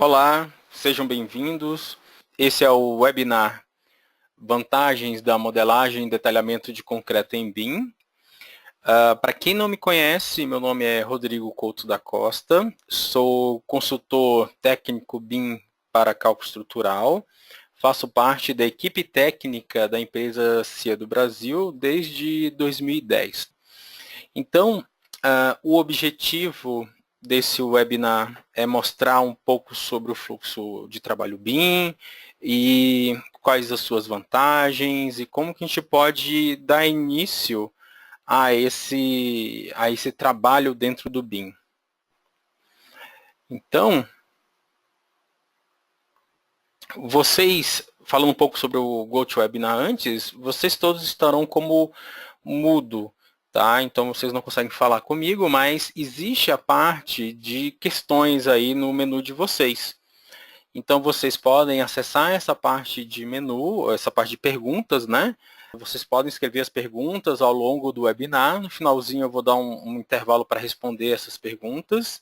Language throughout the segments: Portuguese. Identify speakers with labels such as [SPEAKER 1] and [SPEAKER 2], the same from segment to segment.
[SPEAKER 1] Olá, sejam bem-vindos. Esse é o webinar Vantagens da Modelagem e Detalhamento de Concreto em BIM. Para quem não me conhece, meu nome é Rodrigo Couto da Costa, sou consultor técnico BIM para cálculo estrutural, faço parte da equipe técnica da empresa CIA do Brasil desde 2010. Então, o objetivo desse webinar é mostrar um pouco sobre o fluxo de trabalho BIM e quais as suas vantagens e como que a gente pode dar início a esse trabalho dentro do BIM. Então, vocês, falando um pouco sobre o GoToWebinar antes, vocês todos estarão como mudo, tá? Então vocês não conseguem falar comigo, mas existe a parte de questões aí no menu de vocês. Então vocês podem acessar essa parte de menu, essa parte de perguntas, né? Vocês podem escrever as perguntas ao longo do webinar. No finalzinho eu vou dar um intervalo para responder essas perguntas.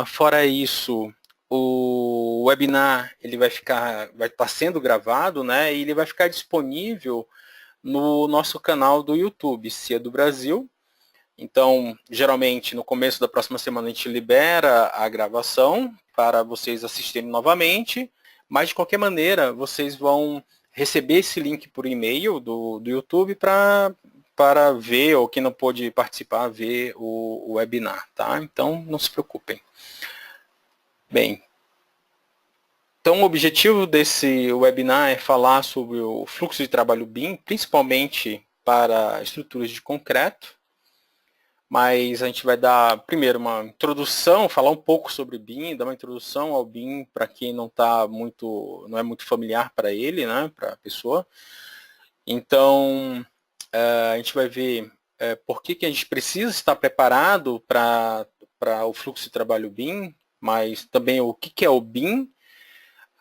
[SPEAKER 1] Fora isso, o webinar ele vai estar sendo gravado, né? E ele vai ficar disponível no nosso canal do YouTube, CIA do Brasil. Então, geralmente, no começo da próxima semana, a gente libera a gravação para vocês assistirem novamente, mas, de qualquer maneira, vocês vão receber esse link por e-mail do YouTube para ver, ou quem não pôde participar, ver o webinar, tá? Então, não se preocupem. Bem, então o objetivo desse webinar é falar sobre o fluxo de trabalho BIM, principalmente para estruturas de concreto, mas a gente vai dar primeiro uma introdução, falar um pouco sobre BIM, dar uma introdução ao BIM para quem não é muito familiar para ele, né, para a pessoa. Então, a gente vai ver por que a gente precisa estar preparado para o fluxo de trabalho BIM, mas também o que é o BIM,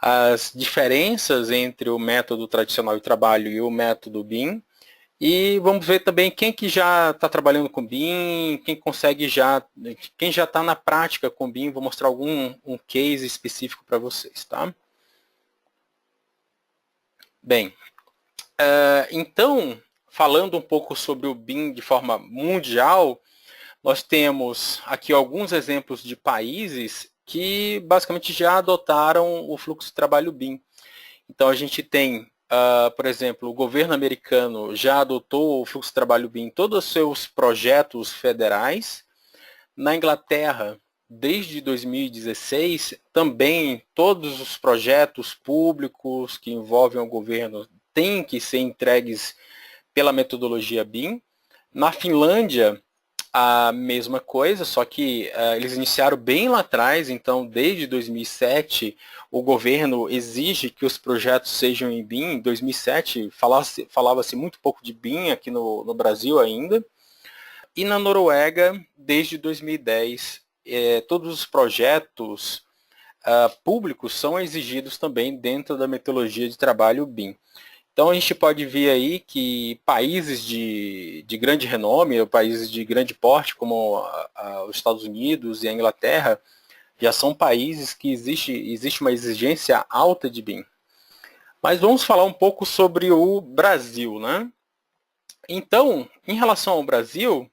[SPEAKER 1] as diferenças entre o método tradicional de trabalho e o método BIM, e vamos ver também quem que já está trabalhando com BIM, quem já está na prática com BIM, vou mostrar um case específico para vocês, tá? Bem, então, falando um pouco sobre o BIM de forma mundial, nós temos aqui alguns exemplos de países que basicamente já adotaram o fluxo de trabalho BIM. Então a gente tem, por exemplo, o governo americano já adotou o fluxo de trabalho BIM em todos os seus projetos federais. Na Inglaterra, desde 2016, também todos os projetos públicos que envolvem o governo têm que ser entregues pela metodologia BIM. Na Finlândia, a mesma coisa, só que eles iniciaram bem lá atrás, então desde 2007 o governo exige que os projetos sejam em BIM. Em 2007 falava-se muito pouco de BIM aqui no Brasil ainda. E na Noruega, desde 2010, todos os projetos públicos são exigidos também dentro da metodologia de trabalho BIM. Então a gente pode ver aí que países de grande renome, ou países de grande porte, como os Estados Unidos e a Inglaterra, já são países que existe uma exigência alta de BIM. Mas vamos falar um pouco sobre o Brasil, né? Então, em relação ao Brasil,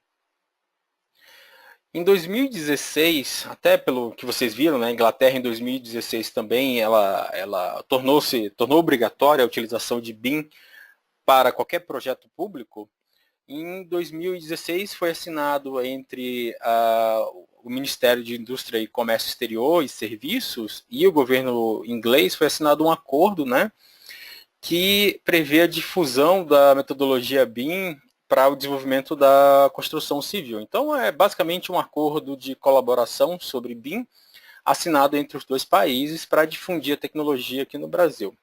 [SPEAKER 1] em 2016, até pelo que vocês viram, né, a Inglaterra em 2016 também, ela tornou obrigatória a utilização de BIM para qualquer projeto público. Em 2016 foi assinado entre o Ministério de Indústria e Comércio Exterior e Serviços e o governo inglês, foi assinado um acordo, né, que prevê a difusão da metodologia BIM para o desenvolvimento da construção civil. Então é basicamente um acordo de colaboração sobre BIM assinado entre os dois países para difundir a tecnologia aqui no Brasil.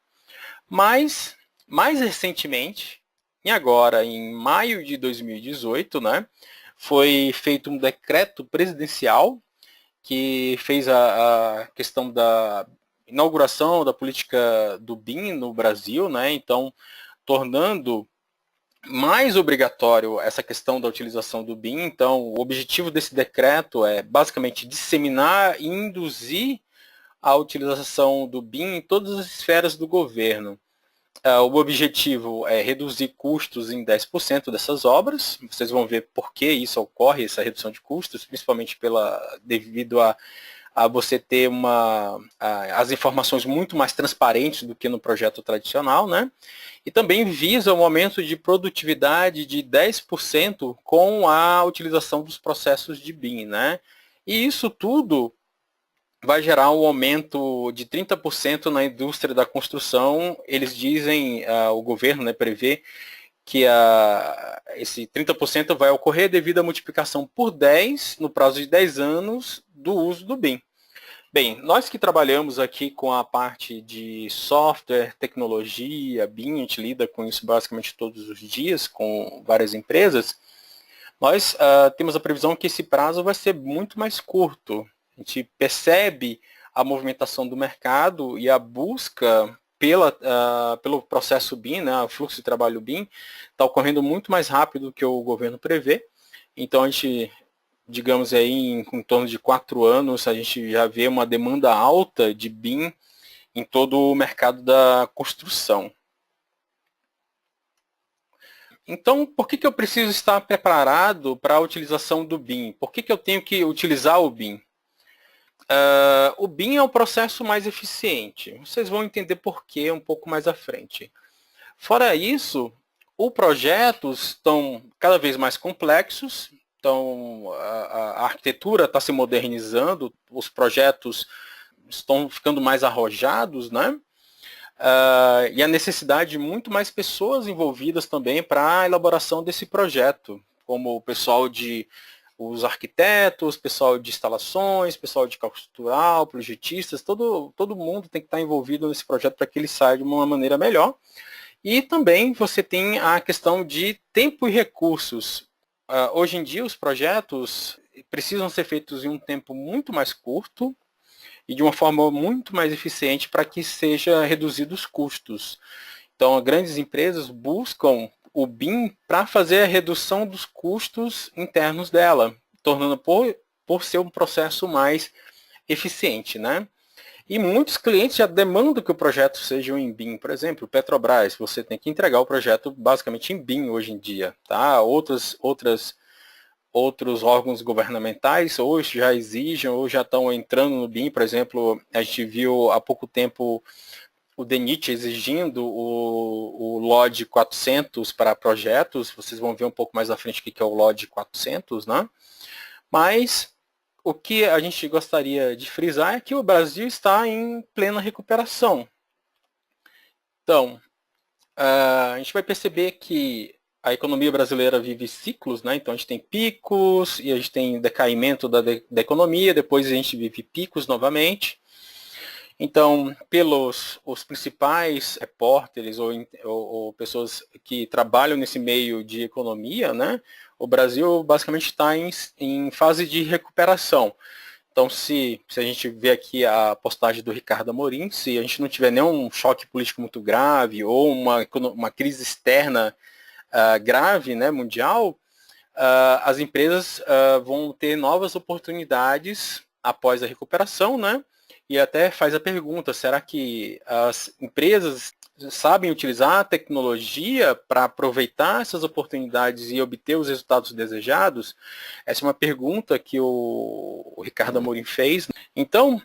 [SPEAKER 1] Mas, mais recentemente, e agora em maio de 2018, né, foi feito um decreto presidencial que fez a questão da inauguração da política do BIM no Brasil, né, então tornando mais obrigatório essa questão da utilização do BIM. Então, o objetivo desse decreto é basicamente disseminar e induzir a utilização do BIM em todas as esferas do governo. O objetivo é reduzir custos em 10% dessas obras. Vocês vão ver por que isso ocorre, essa redução de custos, principalmente devido a você ter as informações muito mais transparentes do que no projeto tradicional, né? E também visa um aumento de produtividade de 10% com a utilização dos processos de BIM, né? E isso tudo vai gerar um aumento de 30% na indústria da construção. Eles dizem, o governo, né, prevê que esse 30% vai ocorrer devido à multiplicação por 10, no prazo de 10 anos, do uso do BIM. Bem, nós que trabalhamos aqui com a parte de software, tecnologia, BIM, a gente lida com isso basicamente todos os dias, com várias empresas, nós temos a previsão que esse prazo vai ser muito mais curto. A gente percebe a movimentação do mercado e a busca pelo processo BIM, né, o fluxo de trabalho BIM, está ocorrendo muito mais rápido do que o governo prevê. Então, a gente, digamos aí, em torno de 4 anos, a gente já vê uma demanda alta de BIM em todo o mercado da construção. Então, por que eu preciso estar preparado para a utilização do BIM? Por que eu tenho que utilizar o BIM? O BIM é o processo mais eficiente. Vocês vão entender por quê um pouco mais à frente. Fora isso, os projetos estão cada vez mais complexos, então a arquitetura está se modernizando, os projetos estão ficando mais arrojados, né? E a necessidade de muito mais pessoas envolvidas também para a elaboração desse projeto, como o pessoal os arquitetos, pessoal de instalações, pessoal de cálculo estrutural, projetistas, todo mundo tem que estar envolvido nesse projeto para que ele saia de uma maneira melhor. E também você tem a questão de tempo e recursos. Hoje em dia os projetos precisam ser feitos em um tempo muito mais curto e de uma forma muito mais eficiente para que seja reduzidos os custos. Então, grandes empresas buscam o BIM para fazer a redução dos custos internos dela, tornando por ser um processo mais eficiente, né? E muitos clientes já demandam que o projeto seja em BIM. Por exemplo, Petrobras, você tem que entregar o projeto basicamente em BIM hoje em dia. Tá? Outros órgãos governamentais hoje já exigem ou já estão entrando no BIM. Por exemplo, a gente viu há pouco tempo o DENIT exigindo o LOD 400 para projetos. Vocês vão ver um pouco mais à frente o que é o LOD 400, né? Mas o que a gente gostaria de frisar é que o Brasil está em plena recuperação. Então, a gente vai perceber que a economia brasileira vive ciclos, né? Então a gente tem picos e a gente tem decaimento da economia, depois a gente vive picos novamente. Então, pelos os principais repórteres ou pessoas que trabalham nesse meio de economia, né, o Brasil basicamente está em fase de recuperação. Então, se a gente vê aqui a postagem do Ricardo Amorim, se a gente não tiver nenhum choque político muito grave ou uma crise externa grave, né, mundial, as empresas vão ter novas oportunidades após a recuperação, né? E até faz a pergunta, será que as empresas sabem utilizar a tecnologia para aproveitar essas oportunidades e obter os resultados desejados? Essa é uma pergunta que o Ricardo Amorim fez. Então,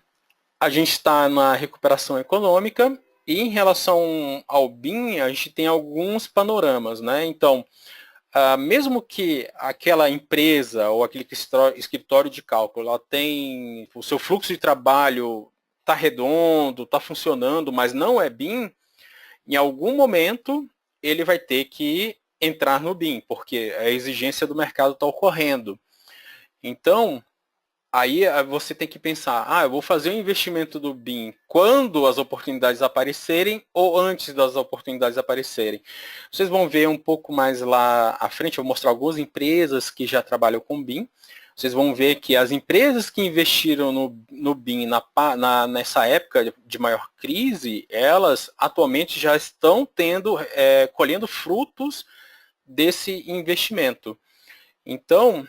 [SPEAKER 1] a gente está na recuperação econômica e em relação ao BIM, a gente tem alguns panoramas, né? Então, mesmo que aquela empresa ou aquele escritório de cálculo ela tem o seu fluxo de trabalho está redondo, está funcionando, mas não é BIM, em algum momento ele vai ter que entrar no BIM, porque a exigência do mercado está ocorrendo. Então, aí você tem que pensar, eu vou fazer o investimento do BIM quando as oportunidades aparecerem ou antes das oportunidades aparecerem. Vocês vão ver um pouco mais lá à frente, eu vou mostrar algumas empresas que já trabalham com BIM. Vocês vão ver que as empresas que investiram no BIM nessa época de maior crise, elas atualmente já estão colhendo frutos desse investimento. Então,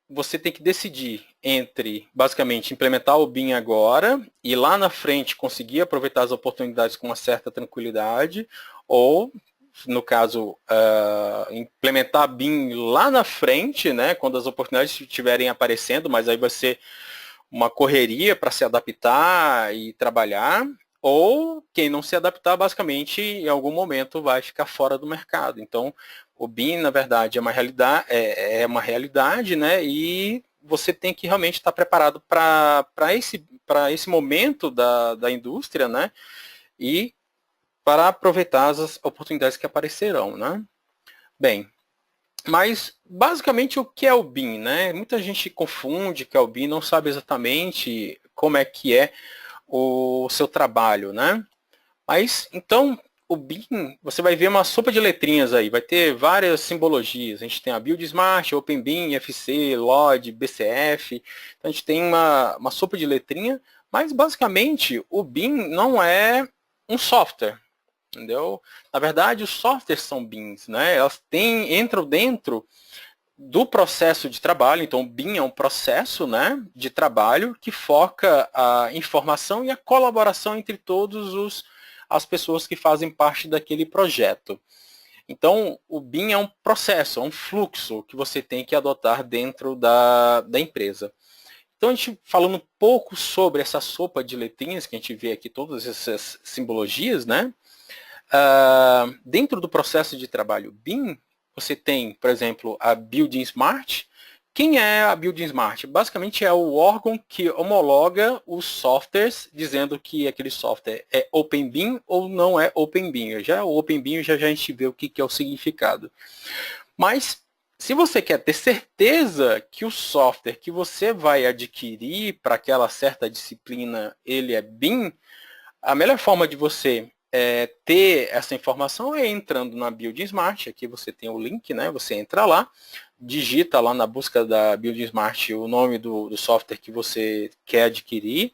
[SPEAKER 1] você tem que decidir entre, basicamente, implementar o BIM agora e lá na frente conseguir aproveitar as oportunidades com uma certa tranquilidade, ou, no caso, implementar BIM lá na frente, né, quando as oportunidades estiverem aparecendo, mas aí vai ser uma correria para se adaptar e trabalhar, ou quem não se adaptar, basicamente, em algum momento vai ficar fora do mercado. Então, o BIM, na verdade, é uma realidade, né? E você tem que realmente estar preparado para esse momento da indústria, né? E para aproveitar as oportunidades que aparecerão, né? Bem, mas basicamente o que é o BIM, né? Muita gente confunde que é o BIM, não sabe exatamente como é que é o seu trabalho, né? Mas, então, o BIM, você vai ver uma sopa de letrinhas aí, vai ter várias simbologias. A gente tem a Build Smart, OpenBIM, FC, LOD, BCF. Então, a gente tem uma sopa de letrinha, mas, basicamente, o BIM não é um software, entendeu? Na verdade, os softwares são BIMs, né? Elas entram dentro do processo de trabalho. Então, o BIM é um processo, né, de trabalho que foca a informação e a colaboração entre todos as pessoas que fazem parte daquele projeto. Então, o BIM é um processo, é um fluxo que você tem que adotar dentro da empresa. Então, a gente falando um pouco sobre essa sopa de letrinhas, que a gente vê aqui todas essas simbologias, né? Dentro do processo de trabalho BIM, você tem, por exemplo, a Building Smart. Quem é a Building Smart? Basicamente é o órgão que homologa os softwares, dizendo que aquele software é OpenBIM ou não é OpenBIM. Já o OpenBIM já a gente vê o que é o significado. Mas, se você quer ter certeza que o software que você vai adquirir para aquela certa disciplina, ele é BIM, a melhor forma de você ter essa informação é entrando na Building Smart. Aqui você tem o link, né? Você entra lá, digita lá na busca da Building Smart o nome do software que você quer adquirir,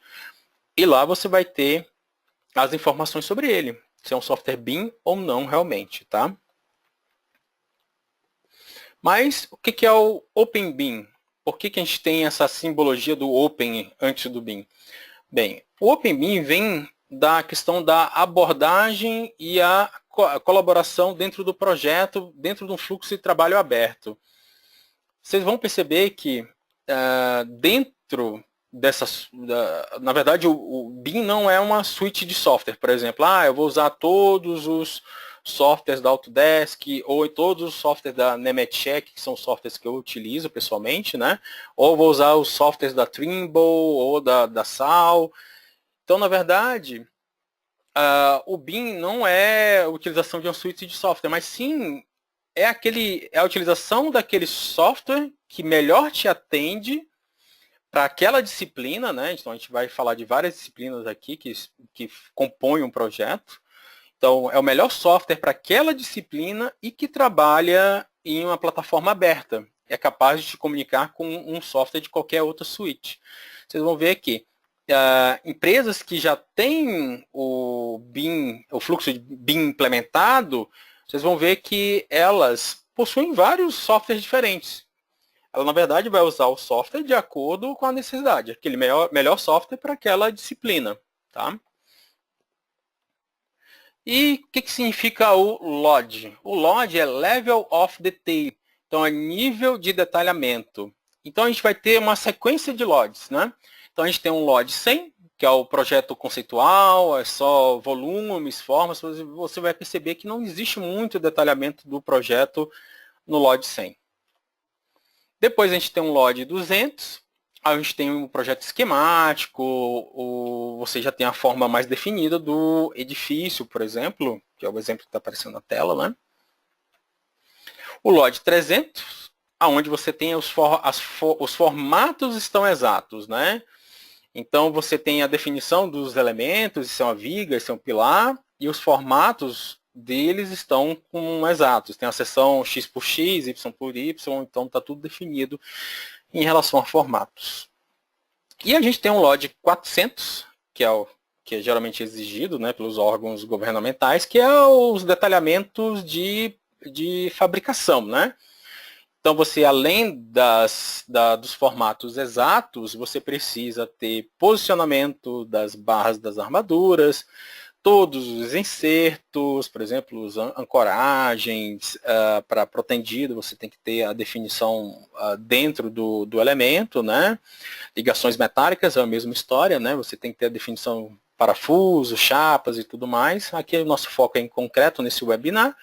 [SPEAKER 1] e lá você vai ter as informações sobre ele, se é um software BIM ou não realmente, tá? Mas o que é o OpenBIM? Por que a gente tem essa simbologia do Open antes do BIM? Bem, o OpenBIM vem da questão da abordagem e a colaboração dentro do projeto, dentro de um fluxo de trabalho aberto. Vocês vão perceber que dentro dessas... na verdade, o BIM não é uma suite de software. Por exemplo, eu vou usar todos os softwares da Autodesk ou todos os softwares da Nemetschek, que são softwares que eu utilizo pessoalmente, né? Ou vou usar os softwares da Trimble ou da SAL. Então, na verdade, o BIM não é a utilização de uma suite de software, mas sim é a utilização daquele software que melhor te atende para aquela disciplina, né? Então, a gente vai falar de várias disciplinas aqui que compõem um projeto. Então, é o melhor software para aquela disciplina e que trabalha em uma plataforma aberta. É capaz de te comunicar com um software de qualquer outra suite. Vocês vão ver aqui. Empresas que já têm o BIM, o fluxo de BIM implementado, vocês vão ver que elas possuem vários softwares diferentes. Ela, na verdade, vai usar o software de acordo com a necessidade, aquele melhor software para aquela disciplina. Tá? E o que significa o LOD? O LOD é Level of Detail, então é nível de detalhamento. Então a gente vai ter uma sequência de LODs, né? Então a gente tem um LOD 100, que é o projeto conceitual, é só volumes, formas, você vai perceber que não existe muito detalhamento do projeto no LOD 100. Depois a gente tem um LOD 200, a gente tem um projeto esquemático, você já tem a forma mais definida do edifício, por exemplo, que é o exemplo que está aparecendo na tela, né? O LOD 300, aonde você tem os formatos estão exatos, né? Então você tem a definição dos elementos, isso é uma viga, isso é um pilar, e os formatos deles estão exatos. Tem a seção X por X, Y por Y, então está tudo definido em relação a formatos. E a gente tem um LOD 400, que é geralmente exigido, né, pelos órgãos governamentais, que é os detalhamentos de fabricação, né? Então, você, além dos formatos exatos, você precisa ter posicionamento das barras das armaduras, todos os insertos, por exemplo, as ancoragens para protendido, você tem que ter a definição dentro do elemento, né? Ligações metálicas é a mesma história, né? Você tem que ter a definição parafuso, chapas e tudo mais. Aqui o nosso foco é em concreto nesse webinar,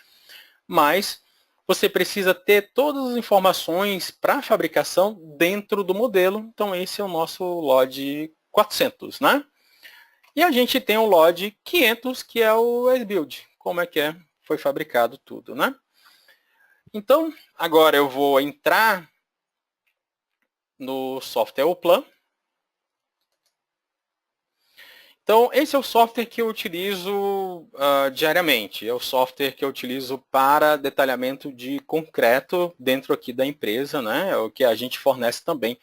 [SPEAKER 1] mas você precisa ter todas as informações para fabricação dentro do modelo. Então esse é o nosso LOD 400, né? E a gente tem o LOD 500, que é o S-Build, como é que foi fabricado tudo, né? Então, agora eu vou entrar no software Uplan. Então, esse é o software que eu utilizo diariamente. É o software que eu utilizo para detalhamento de concreto dentro aqui da empresa, né? É o que a gente fornece também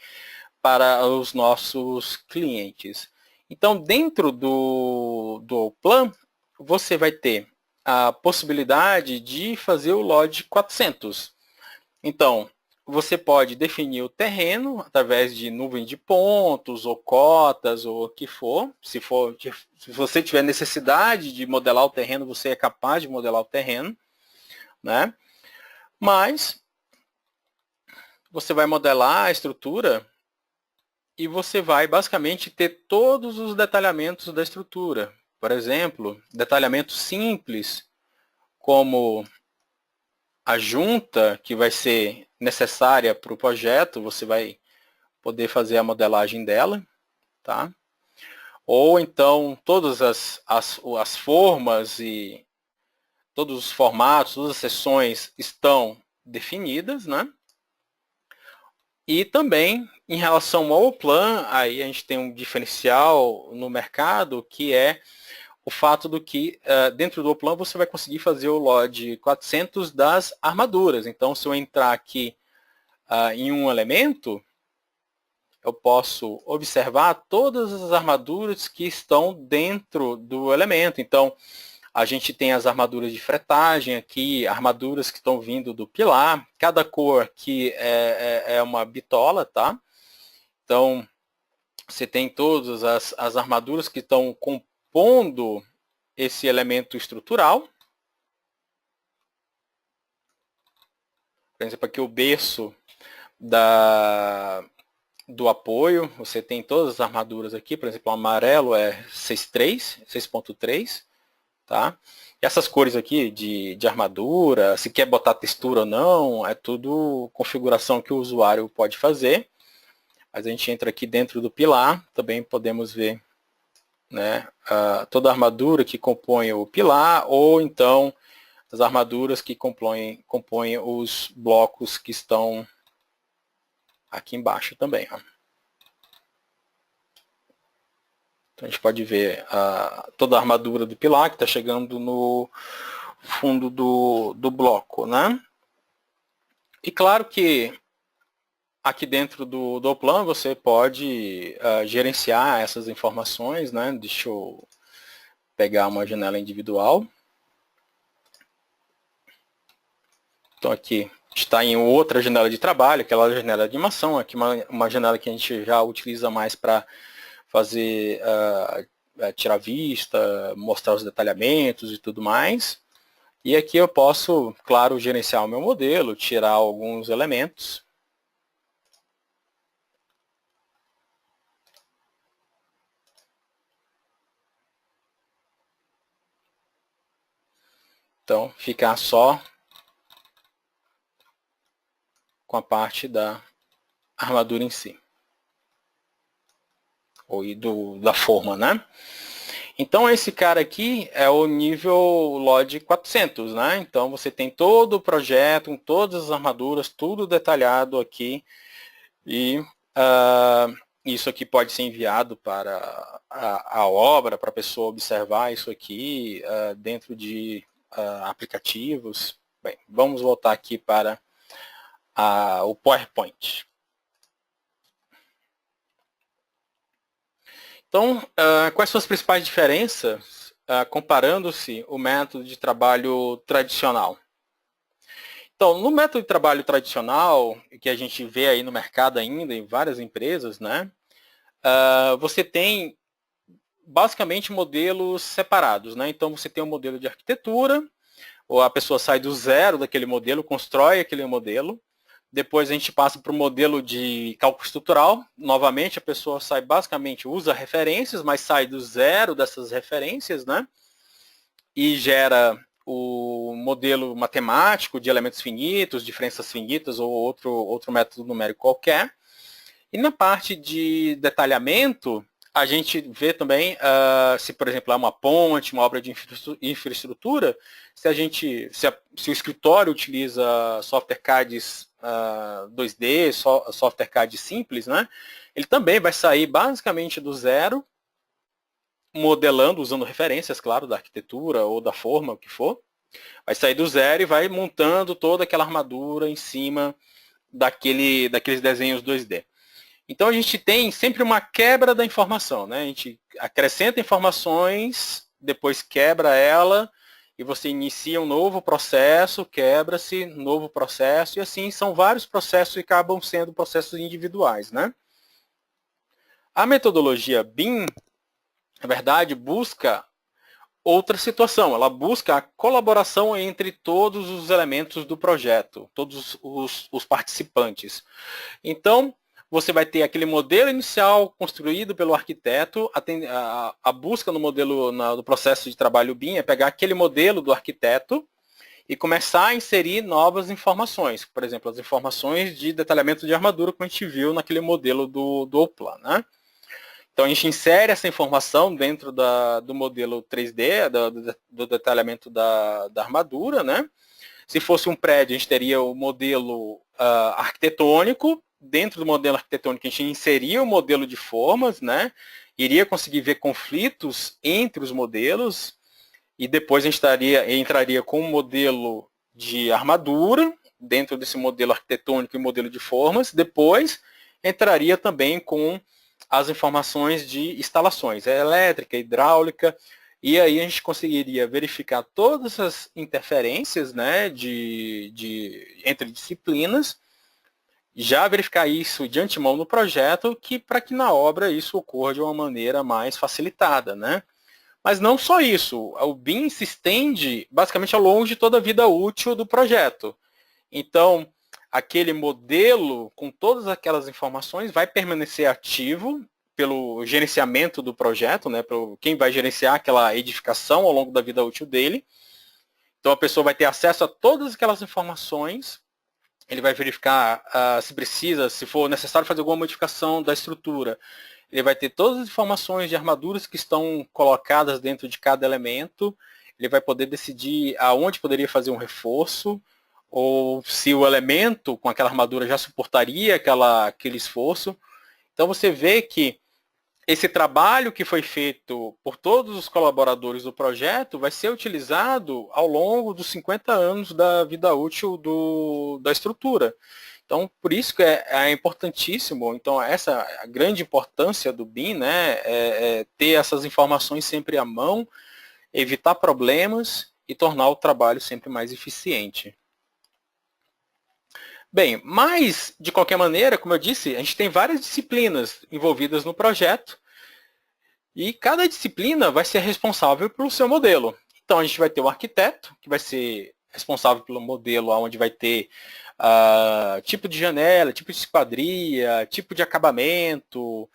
[SPEAKER 1] para os nossos clientes. Então, dentro do Plan, você vai ter a possibilidade de fazer o LOD 400. Então, você pode definir o terreno através de nuvem de pontos, ou cotas, ou o que for. Se você tiver necessidade de modelar o terreno, você é capaz de modelar o terreno, né? Mas você vai modelar a estrutura e você vai basicamente ter todos os detalhamentos da estrutura. Por exemplo, detalhamento simples, como a junta que vai ser necessária para o projeto, você vai poder fazer a modelagem dela, tá? Ou então todas as formas e todos os formatos, todas as seções estão definidas, né? E também, em relação ao Plan, aí a gente tem um diferencial no mercado, que é o fato do que dentro do Plan você vai conseguir fazer o LOD 400 das armaduras. Então, se eu entrar aqui em um elemento, eu posso observar todas as armaduras que estão dentro do elemento. Então, a gente tem as armaduras de fretagem aqui, armaduras que estão vindo do pilar. Cada cor aqui é uma bitola, tá? Então, você tem todas as armaduras que estão compondo esse elemento estrutural. Por exemplo, aqui o berço do apoio, você tem todas as armaduras aqui, por exemplo, o amarelo é 6.3, tá? E essas cores aqui de armadura, se quer botar textura ou não, é tudo configuração que o usuário pode fazer. Mas a gente entra aqui dentro do pilar, também podemos ver, né, toda a armadura que compõe o pilar, ou então as armaduras que compõem os blocos que estão aqui embaixo também. Ó. Então a gente pode ver toda a armadura do pilar que está chegando no fundo do bloco, né? E claro que aqui dentro do Plan você pode gerenciar essas informações, né? Deixa eu pegar uma janela individual. Então aqui está em outra janela de trabalho, aquela janela de animação, aqui uma janela que a gente já utiliza mais para fazer, tirar vista, mostrar os detalhamentos e tudo mais. E aqui eu posso, claro, gerenciar o meu modelo, tirar alguns elementos. Então, ficar só com a parte da armadura em si. Ou da forma, né? Então, esse cara aqui é o nível LOD 400, né? Então, você tem todo o projeto, com todas as armaduras, tudo detalhado aqui. E isso aqui pode ser enviado para a obra, para a pessoa observar isso aqui dentro de aplicativos. Bem, vamos voltar aqui para o PowerPoint. Então, quais são as principais diferenças comparando-se o método de trabalho tradicional? Então, no método de trabalho tradicional, que a gente vê aí no mercado ainda, em várias empresas, né, você tem basicamente modelos separados, né? Então, você tem um modelo de arquitetura, ou a pessoa sai do zero daquele modelo, constrói aquele modelo. Depois a gente passa para o modelo de cálculo estrutural. Novamente, a pessoa sai basicamente, usa referências, mas sai do zero dessas referências, né? E gera o modelo matemático de elementos finitos, diferenças finitas ou outro método numérico qualquer. E na parte de detalhamento, a gente vê também se, por exemplo, há uma ponte, uma obra de infraestrutura, se o escritório utiliza software CAD 2D, software CAD simples, né, ele também vai sair basicamente do zero, modelando, usando referências, claro, da arquitetura ou da forma, o que for. Vai sair do zero e vai montando toda aquela armadura em cima daqueles desenhos 2D. Então a gente tem sempre uma quebra da informação, né? A gente acrescenta informações, depois quebra ela, e você inicia um novo processo, quebra-se, novo processo, e assim são vários processos e acabam sendo processos individuais, né? A metodologia BIM, na verdade, busca outra situação, ela busca a colaboração entre todos os elementos do projeto, todos os participantes. Então, você vai ter aquele modelo inicial construído pelo arquiteto, a busca no modelo, no processo de trabalho BIM é pegar aquele modelo do arquiteto e começar a inserir novas informações, por exemplo, as informações de detalhamento de armadura que a gente viu naquele modelo do OPLAN, né? Então a gente insere essa informação dentro do modelo 3D, do detalhamento da armadura, né? Se fosse um prédio, a gente teria o modelo arquitetônico. Dentro do modelo arquitetônico, a gente inseria o modelo de formas, né? Iria conseguir ver conflitos entre os modelos. E depois a gente entraria com um modelo de armadura, dentro desse modelo arquitetônico e modelo de formas. Depois entraria também com as informações de instalações, elétrica, hidráulica, e aí a gente conseguiria verificar todas as interferências, né, entre disciplinas, já verificar isso de antemão no projeto, para que na obra isso ocorra de uma maneira mais facilitada, né? Mas não só isso, o BIM se estende basicamente ao longo de toda a vida útil do projeto. Então, aquele modelo com todas aquelas informações vai permanecer ativo pelo gerenciamento do projeto, né, pelo quem vai gerenciar aquela edificação ao longo da vida útil dele. Então, a pessoa vai ter acesso a todas aquelas informações, ele vai verificar se precisa, se for necessário fazer alguma modificação da estrutura, ele vai ter todas as informações de armaduras que estão colocadas dentro de cada elemento, ele vai poder decidir aonde poderia fazer um reforço, ou se o elemento com aquela armadura já suportaria aquele esforço. Então você vê que esse trabalho que foi feito por todos os colaboradores do projeto vai ser utilizado ao longo dos 50 anos da vida útil da estrutura. Então, por isso que é importantíssimo, então essa é a grande importância do BIM, né, é ter essas informações sempre à mão, evitar problemas e tornar o trabalho sempre mais eficiente. Bem, mas, de qualquer maneira, como eu disse, a gente tem várias disciplinas envolvidas no projeto e cada disciplina vai ser responsável pelo seu modelo. Então, a gente vai ter o arquiteto, que vai ser responsável pelo modelo, onde vai ter tipo de janela, tipo de esquadria, tipo de acabamento.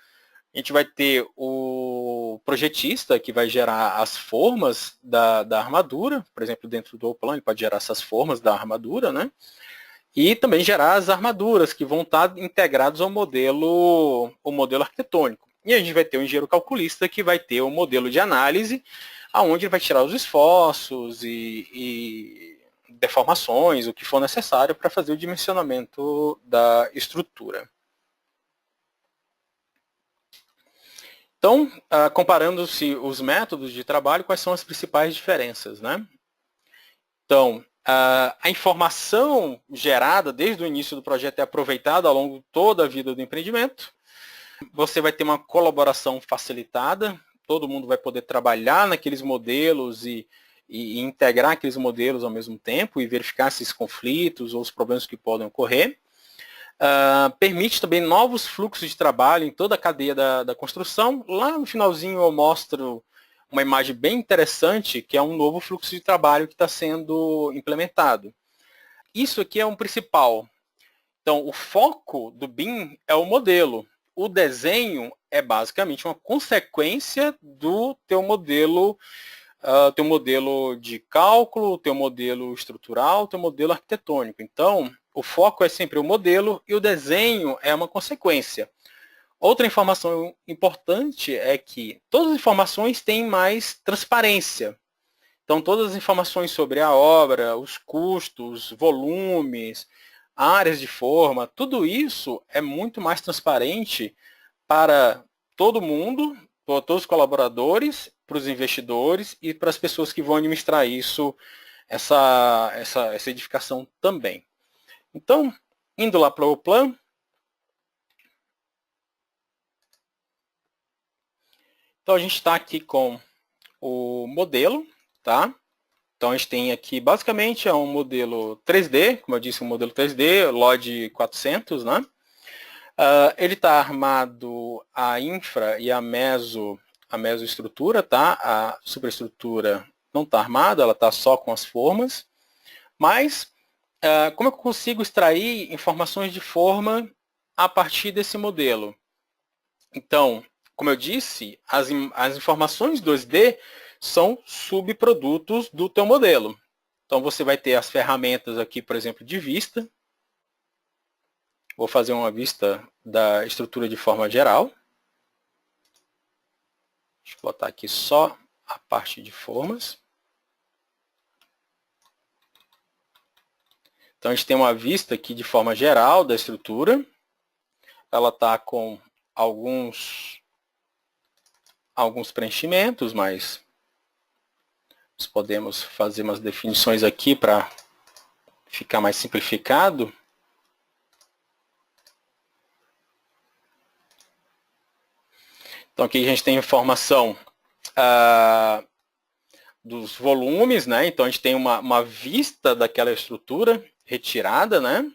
[SPEAKER 1] A gente vai ter o projetista, que vai gerar as formas da armadura. Por exemplo, dentro do OPLAN, ele pode gerar essas formas da armadura, né? E também gerar as armaduras, que vão estar integradas ao modelo arquitetônico. E a gente vai ter o engenheiro calculista, que vai ter o modelo de análise, onde ele vai tirar os esforços e deformações, o que for necessário para fazer o dimensionamento da estrutura. Então, comparando-se os métodos de trabalho, quais são as principais diferenças, né? Então, a informação gerada desde o início do projeto é aproveitada ao longo de toda a vida do empreendimento. Você vai ter uma colaboração facilitada, todo mundo vai poder trabalhar naqueles modelos e e integrar aqueles modelos ao mesmo tempo e verificar esses conflitos ou os problemas que podem ocorrer. Permite também novos fluxos de trabalho em toda a cadeia da construção. Lá no finalzinho eu mostro uma imagem bem interessante, que é um novo fluxo de trabalho que está sendo implementado. Isso aqui é um principal. Então, o foco do BIM é o modelo. O desenho é basicamente uma consequência do teu modelo de cálculo, teu modelo estrutural, teu modelo arquitetônico. Então, o foco é sempre o modelo e o desenho é uma consequência. Outra informação importante é que todas as informações têm mais transparência. Então, todas as informações sobre a obra, os custos, volumes, áreas de forma, tudo isso é muito mais transparente para todo mundo, para todos os colaboradores, para os investidores e para as pessoas que vão administrar isso, essa edificação também. Então, indo lá para o plano, então a gente está aqui com o modelo, tá? Então a gente tem aqui, basicamente, é um modelo 3D, como eu disse, um modelo 3D, LOD 400, né? Ele está armado a infra e a mesoestrutura, tá? A superestrutura não está armada, ela está só com as formas. Mas, como eu consigo extrair informações de forma a partir desse modelo? Então, como eu disse, as informações 2D são subprodutos do teu modelo. Então, você vai ter as ferramentas aqui, por exemplo, de vista. Vou fazer uma vista da estrutura de forma geral. Deixa eu botar aqui só a parte de formas. Então, a gente tem uma vista aqui de forma geral da estrutura. Ela está com alguns preenchimentos, mas nós podemos fazer umas definições aqui para ficar mais simplificado. Então, aqui a gente tem informação dos volumes, né? Então, a gente tem uma vista daquela estrutura retirada, né?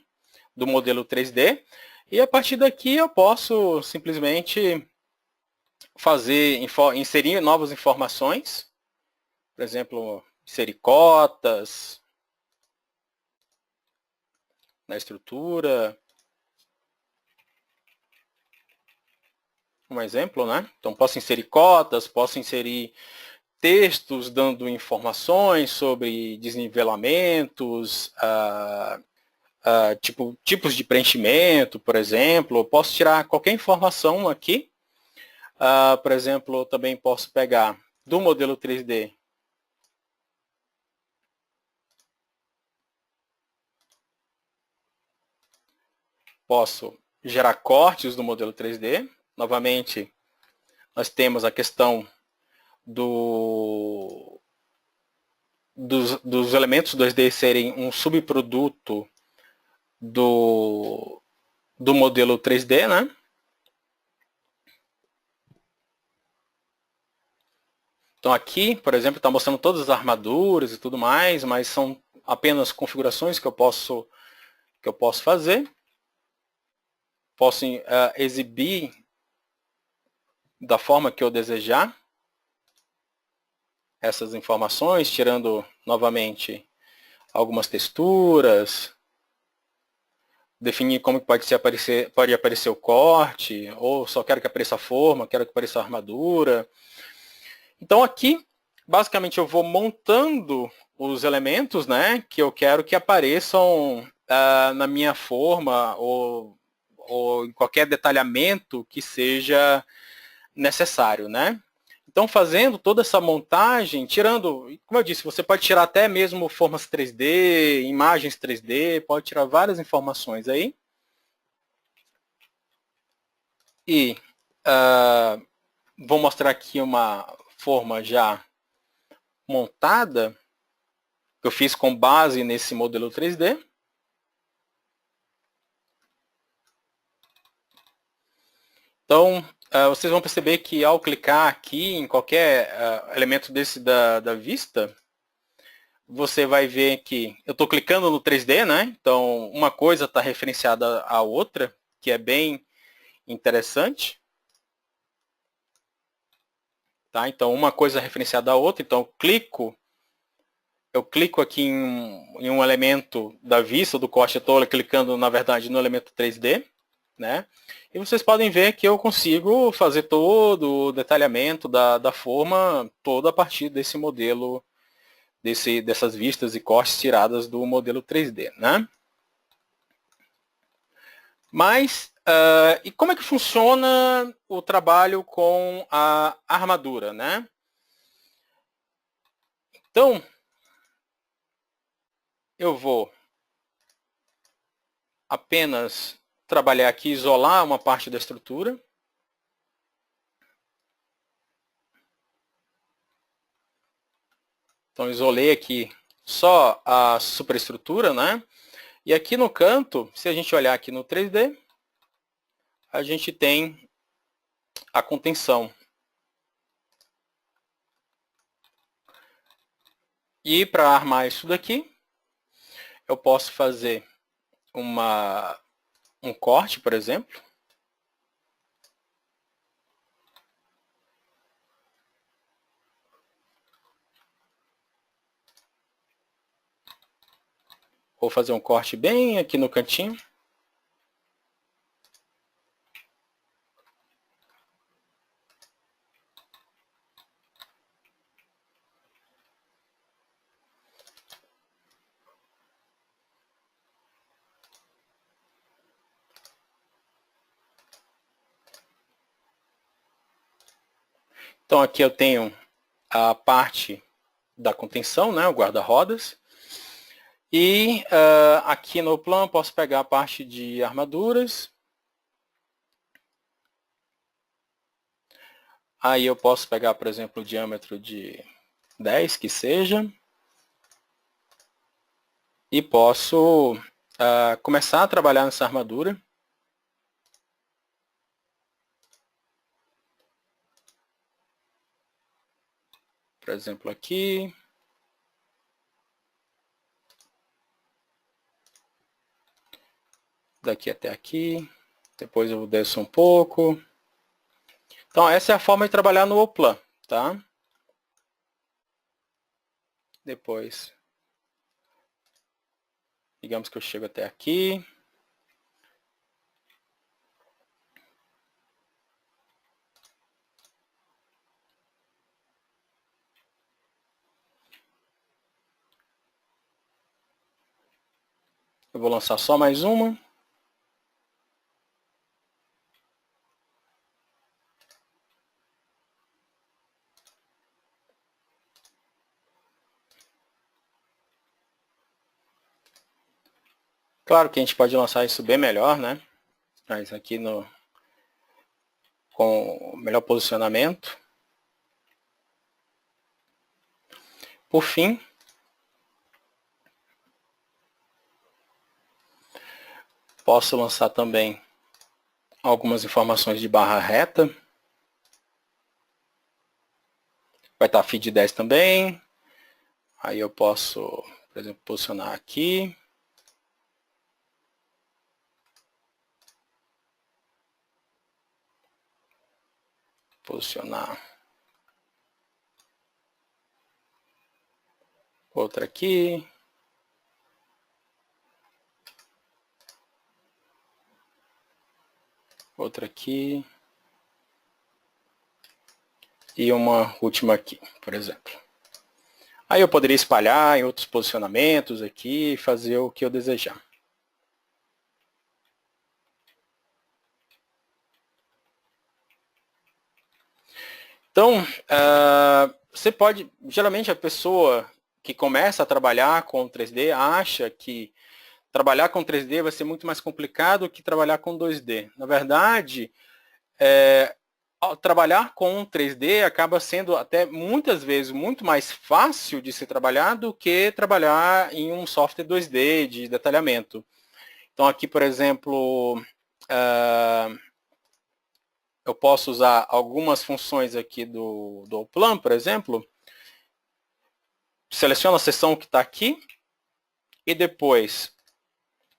[SPEAKER 1] Do modelo 3D. E a partir daqui eu posso simplesmente inserir novas informações. Por exemplo, inserir cotas na estrutura. Um exemplo, né? Então, posso inserir cotas, posso inserir textos dando informações sobre desnivelamentos, tipos de preenchimento, por exemplo. Eu posso tirar qualquer informação aqui. Por exemplo, eu também posso pegar do modelo 3D posso gerar cortes do modelo 3D. Novamente, nós temos a questão dos elementos 2D serem um subproduto do modelo 3D, né? Então aqui, por exemplo, está mostrando todas as armaduras e tudo mais, mas são apenas configurações que eu posso fazer. Posso exibir da forma que eu desejar essas informações, tirando novamente algumas texturas, definir como pode aparecer o corte, ou só quero que apareça a forma, quero que apareça a armadura. Então aqui, basicamente, eu vou montando os elementos, né, que eu quero que apareçam na minha forma ou em qualquer detalhamento que seja necessário, né? Então, fazendo toda essa montagem, tirando, como eu disse, você pode tirar até mesmo formas 3D, imagens 3D, pode tirar várias informações aí. E vou mostrar aqui uma forma já montada, que eu fiz com base nesse modelo 3D. Então, vocês vão perceber que ao clicar aqui em qualquer elemento desse da vista, você vai ver que eu estou clicando no 3D, né? Então, uma coisa está referenciada à outra, que é bem interessante. Tá? Então, uma coisa é referenciada à outra. Então, eu clico aqui em um elemento da vista, do corte, eu estou clicando, na verdade, no elemento 3D. Né? E vocês podem ver que eu consigo fazer todo o detalhamento da forma toda a partir desse modelo, dessas vistas e cortes tiradas do modelo 3D. Né? Mas, e como é que funciona o trabalho com a armadura? Né? Então, eu vou apenas trabalhar aqui, isolar uma parte da estrutura. Então, isolei aqui só a superestrutura, né? E aqui no canto, se a gente olhar aqui no 3D, a gente tem a contenção. E para armar isso daqui, eu posso fazer um corte, por exemplo. Vou fazer um corte bem aqui no cantinho. Então aqui eu tenho a parte da contenção, né, o guarda-rodas. E aqui no plano posso pegar a parte de armaduras. Aí eu posso pegar, por exemplo, o diâmetro de 10, que seja. E posso começar a trabalhar nessa armadura. Por exemplo, aqui. Daqui até aqui. Depois eu desço um pouco. Então, essa é a forma de trabalhar no Oplan, tá? Depois, digamos que eu chego até aqui. Eu vou lançar só mais uma. Claro que a gente pode lançar isso bem melhor, né? Mas aqui com o melhor posicionamento. Por fim, posso lançar também algumas informações de barra reta. Vai estar feed 10 também. Aí eu posso, por exemplo, posicionar aqui. Posicionar outra aqui. Outra aqui. E uma última aqui, por exemplo. Aí eu poderia espalhar em outros posicionamentos aqui e fazer o que eu desejar. Então, você pode, geralmente a pessoa que começa a trabalhar com 3D acha que trabalhar com 3D vai ser muito mais complicado que trabalhar com 2D. Na verdade, trabalhar com 3D acaba sendo até muitas vezes muito mais fácil de se trabalhar do que trabalhar em um software 2D de detalhamento. Então aqui, por exemplo, eu posso usar algumas funções aqui do Oplan, por exemplo. seleciono a seção que está aqui e depois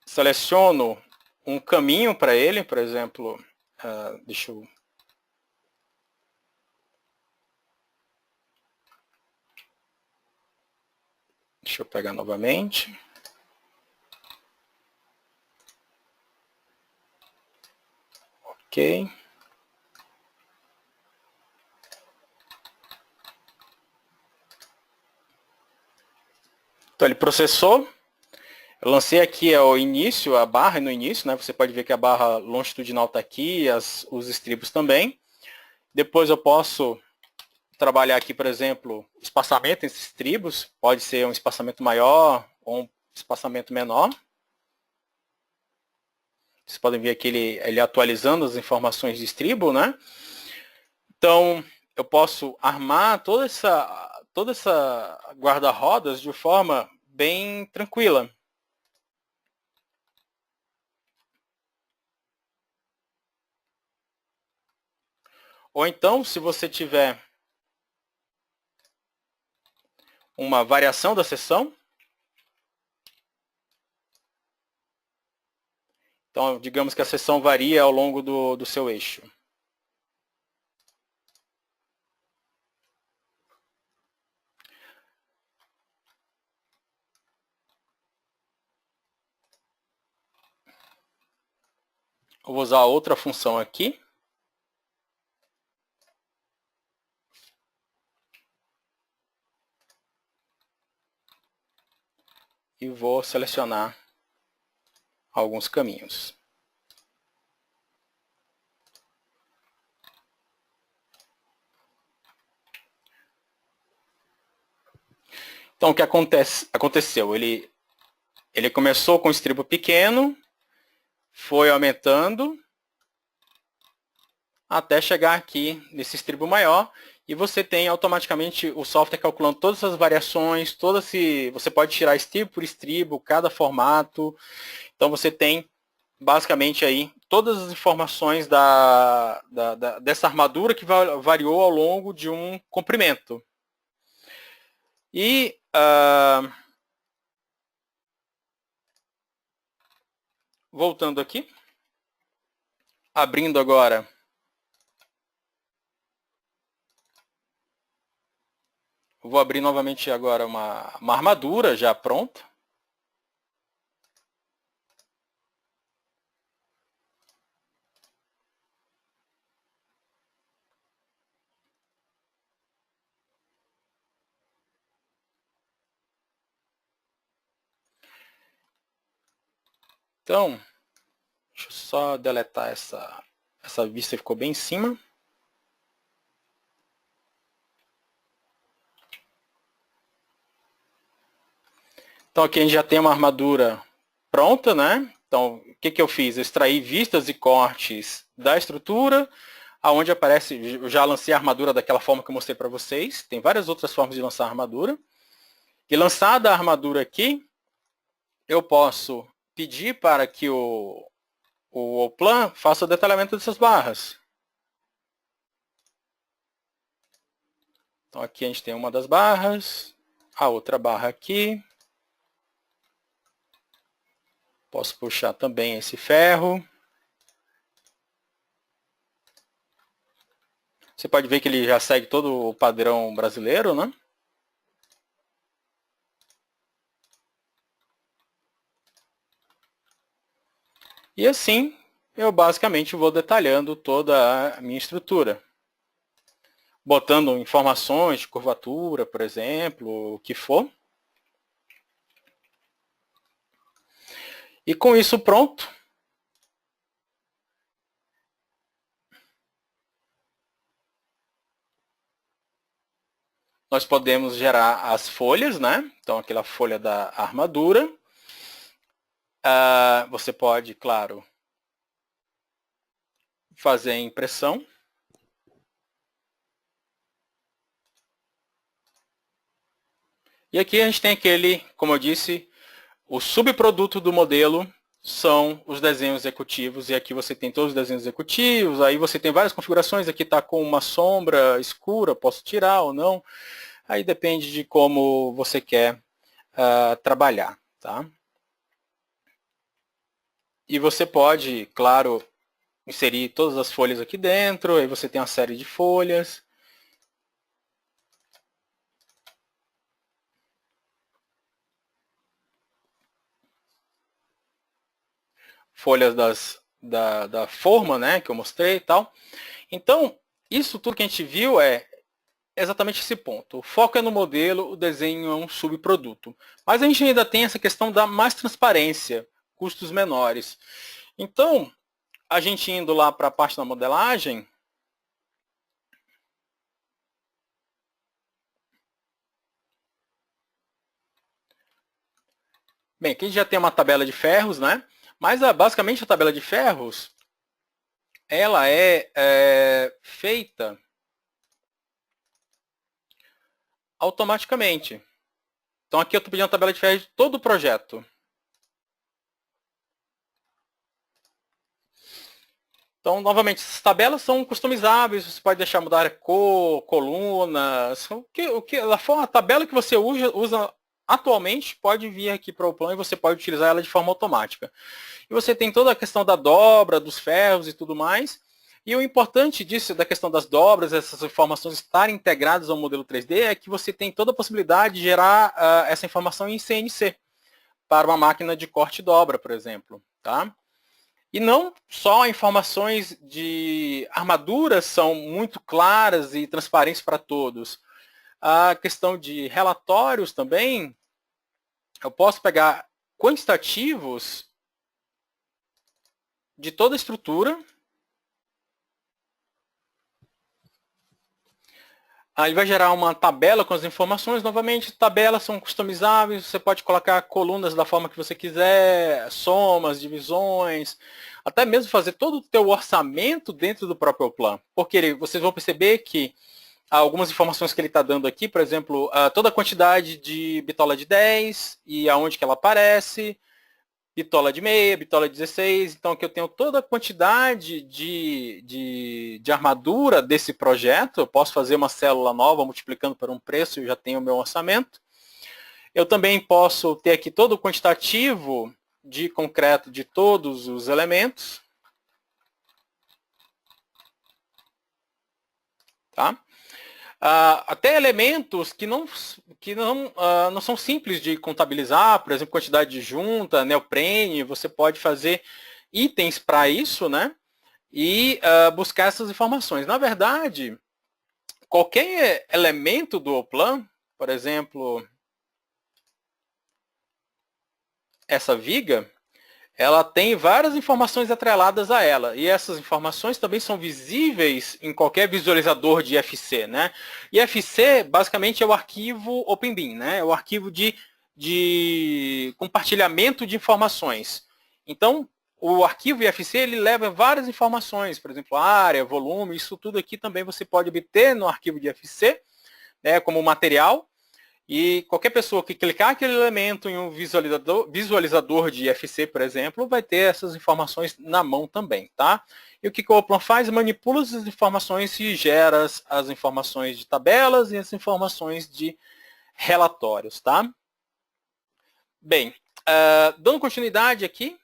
[SPEAKER 1] seleciono um caminho para ele, por exemplo, deixa eu pegar novamente. Ok. Então ele processou. Eu lancei aqui o início, a barra no início, né? Você pode ver que a barra longitudinal está aqui, os estribos também. Depois eu posso trabalhar aqui, por exemplo, espaçamento entre estribos. Pode ser um espaçamento maior ou um espaçamento menor. Vocês podem ver aqui ele atualizando as informações de estribo, né? Então, eu posso armar toda essa guarda-rodas de forma bem tranquila. Ou então, se você tiver uma variação da seção, então, digamos que a seção varia ao longo do seu eixo. Eu vou usar outra função aqui. E vou selecionar alguns caminhos. Então, o que aconteceu? Ele começou com um estribo pequeno, foi aumentando, até chegar aqui nesse estribo maior, e você tem automaticamente o software calculando todas as variações, você pode tirar estribo por estribo, cada formato. Então você tem basicamente aí todas as informações dessa armadura que variou ao longo de um comprimento. E voltando aqui, abrindo agora vou abrir novamente agora uma armadura já pronta. Então, deixa eu só deletar essa vista que ficou bem em cima. Então aqui a gente já tem uma armadura pronta, né? Então, o que eu fiz? Eu extraí vistas e cortes da estrutura, aonde aparece, eu já lancei a armadura daquela forma que eu mostrei para vocês. Tem várias outras formas de lançar a armadura. E lançada a armadura aqui, eu posso pedir para que o plan faça o detalhamento dessas barras. Então aqui a gente tem uma das barras, a outra barra aqui. Posso puxar também esse ferro. Você pode ver que ele já segue todo o padrão brasileiro, né? E assim, eu basicamente vou detalhando toda a minha estrutura. Botando informações de curvatura, por exemplo, o que for. E com isso pronto, nós podemos gerar as folhas, né? Então, aquela folha da armadura. Você pode, claro, fazer a impressão. E aqui a gente tem aquele, como eu disse, o subproduto do modelo são os desenhos executivos, e aqui você tem todos os desenhos executivos, aí você tem várias configurações, aqui está com uma sombra escura, posso tirar ou não. Aí depende de como você quer trabalhar, tá? E você pode, claro, inserir todas as folhas aqui dentro, aí você tem uma série de folhas. Folhas da forma, né, que eu mostrei e tal. Então, isso tudo que a gente viu é exatamente esse ponto. O foco é no modelo, o desenho é um subproduto. Mas a gente ainda tem essa questão da mais transparência, custos menores. Então, a gente indo lá para a parte da modelagem, bem, aqui a gente já tem uma tabela de ferros, né? Mas basicamente a tabela de ferros, ela é feita automaticamente. Então aqui eu estou pedindo a tabela de ferros de todo o projeto. Então, novamente, essas tabelas são customizáveis, você pode deixar mudar a cor, colunas, a tabela que você usa atualmente pode vir aqui para o plano e você pode utilizar ela de forma automática. E você tem toda a questão da dobra, dos ferros e tudo mais. E o importante disso, da questão das dobras, essas informações estarem integradas ao modelo 3D, é que você tem toda a possibilidade de gerar essa informação em CNC, para uma máquina de corte e dobra, por exemplo. Tá? E não só informações de armaduras são muito claras e transparentes para todos. A questão de relatórios também, eu posso pegar quantitativos de toda a estrutura. Aí vai gerar uma tabela com as informações. Novamente, tabelas são customizáveis, você pode colocar colunas da forma que você quiser, somas, divisões, até mesmo fazer todo o teu orçamento dentro do próprio plano. Porque vocês vão perceber que algumas informações que ele está dando aqui, por exemplo, toda a quantidade de bitola de 10 e aonde que ela aparece, bitola de meia, bitola de 16, então aqui eu tenho toda a quantidade de armadura desse projeto, eu posso fazer uma célula nova multiplicando por um preço, eu já tenho o meu orçamento. Eu também posso ter aqui todo o quantitativo de concreto de todos os elementos. Tá? Até elementos que não são simples de contabilizar, por exemplo, quantidade de junta, neoprene, você pode fazer itens para isso, né? E buscar essas informações. Na verdade, qualquer elemento do Oplan, por exemplo, essa viga, ela tem várias informações atreladas a ela. E essas informações também são visíveis em qualquer visualizador de IFC, né? E IFC, basicamente, é o arquivo OpenBIM, né? É o arquivo de compartilhamento de informações. Então, o arquivo IFC, ele leva várias informações, por exemplo, área, volume, isso tudo aqui também você pode obter no arquivo de IFC, né, como material. E qualquer pessoa que clicar aquele elemento em um visualizador de IFC, por exemplo, vai ter essas informações na mão também, tá? E o que o Oplan faz? Manipula essas informações e gera as informações de tabelas e as informações de relatórios, tá? Bem, dando continuidade aqui,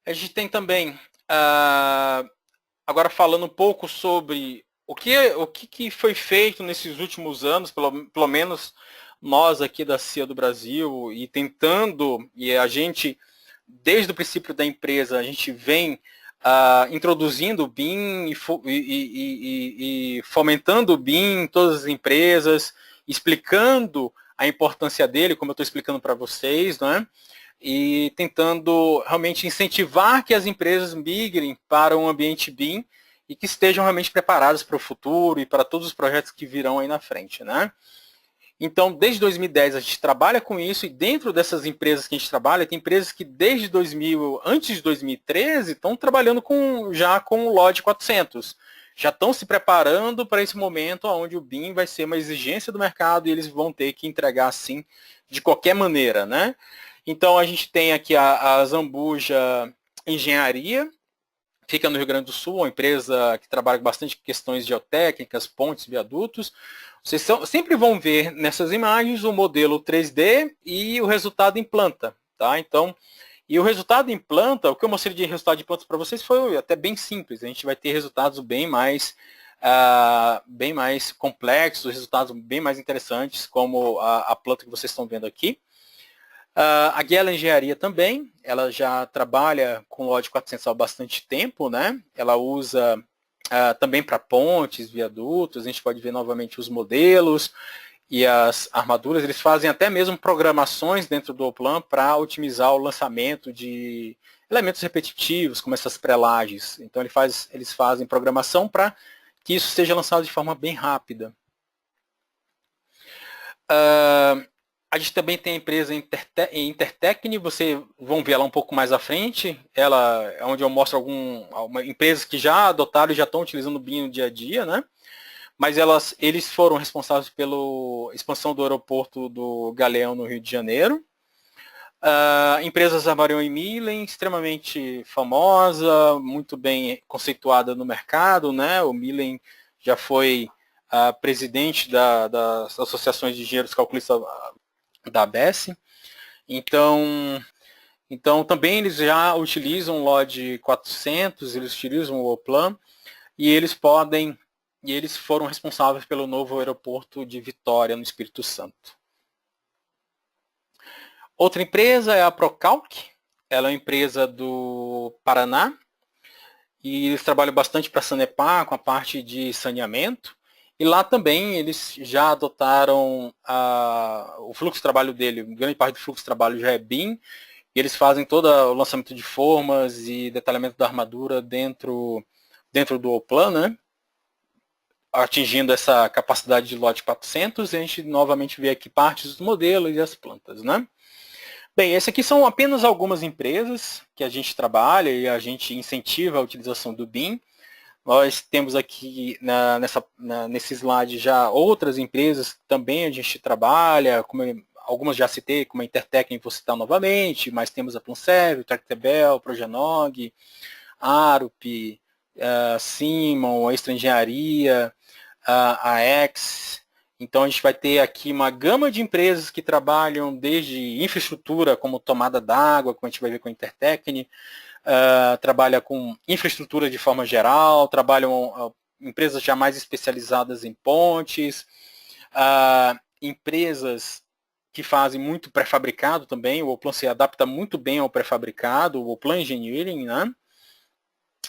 [SPEAKER 1] a gente tem também, agora falando um pouco sobre o que foi feito nesses últimos anos, pelo menos nós aqui da CIA do Brasil, e tentando, e a gente, desde o princípio da empresa, a gente vem introduzindo o BIM e fomentando o BIM em todas as empresas, explicando a importância dele, como eu estou explicando para vocês, não é? E tentando realmente incentivar que as empresas migrem para um ambiente BIM e que estejam realmente preparadas para o futuro e para todos os projetos que virão aí na frente, né? Então, desde 2010 a gente trabalha com isso e dentro dessas empresas que a gente trabalha, tem empresas que desde 2000, antes de 2013, estão trabalhando já com o LOD 400. Já estão se preparando para esse momento onde o BIM vai ser uma exigência do mercado e eles vão ter que entregar assim de qualquer maneira, né? Então, a gente tem aqui a Zambuja Engenharia, fica no Rio Grande do Sul, uma empresa que trabalha com bastante questões geotécnicas, pontes, viadutos. Vocês sempre vão ver nessas imagens o modelo 3D e o resultado em planta. Tá? Então, e o resultado em planta, o que eu mostrei de resultado de planta para vocês foi até bem simples. A gente vai ter resultados bem mais complexos, resultados bem mais interessantes, como a planta que vocês estão vendo aqui. A Guiela Engenharia também, ela já trabalha com o LOD 400 há bastante tempo, né? Ela usa também para pontes, viadutos, a gente pode ver novamente os modelos e as armaduras, eles fazem até mesmo programações dentro do Oplan para otimizar o lançamento de elementos repetitivos, como essas prelages. Então eles fazem programação para que isso seja lançado de forma bem rápida. A gente também tem a empresa Intertecne, vocês vão ver ela um pouco mais à frente. Ela é onde eu mostro empresas que já adotaram e já estão utilizando o BIM no dia a dia, né? Mas eles foram responsáveis pela expansão do aeroporto do Galeão no Rio de Janeiro. Empresas Amarion e Milen, extremamente famosa, muito bem conceituada no mercado, né? O Milen já foi presidente das associações de engenheiros calculistas da ABS. Então também eles já utilizam o LOD 400, eles utilizam o Oplan, e eles foram responsáveis pelo novo aeroporto de Vitória, no Espírito Santo. Outra empresa é a Procalc, ela é uma empresa do Paraná, e eles trabalham bastante para a Sanepar, com a parte de saneamento, e lá também eles já adotaram o fluxo de trabalho dele, grande parte do fluxo de trabalho já é BIM, e eles fazem todo o lançamento de formas e detalhamento da armadura dentro do Oplan, né? Atingindo essa capacidade de LOD 400, e a gente novamente vê aqui partes dos modelos e as plantas, né? Bem, essas aqui são apenas algumas empresas que a gente trabalha e a gente incentiva a utilização do BIM. Nós temos aqui nesse slide já outras empresas que também a gente trabalha, algumas já citei, como a Intertecne, vou citar novamente, mas temos a Planserve, Tractebel, Progenog, Arup, Simon, a Extra Engenharia, a X. Então a gente vai ter aqui uma gama de empresas que trabalham desde infraestrutura, como tomada d'água, como a gente vai ver com a Intertecne, trabalha com infraestrutura de forma geral, trabalham empresas já mais especializadas em pontes, empresas que fazem muito pré-fabricado também, o Oplan se adapta muito bem ao pré-fabricado, o Oplan Engineering, né?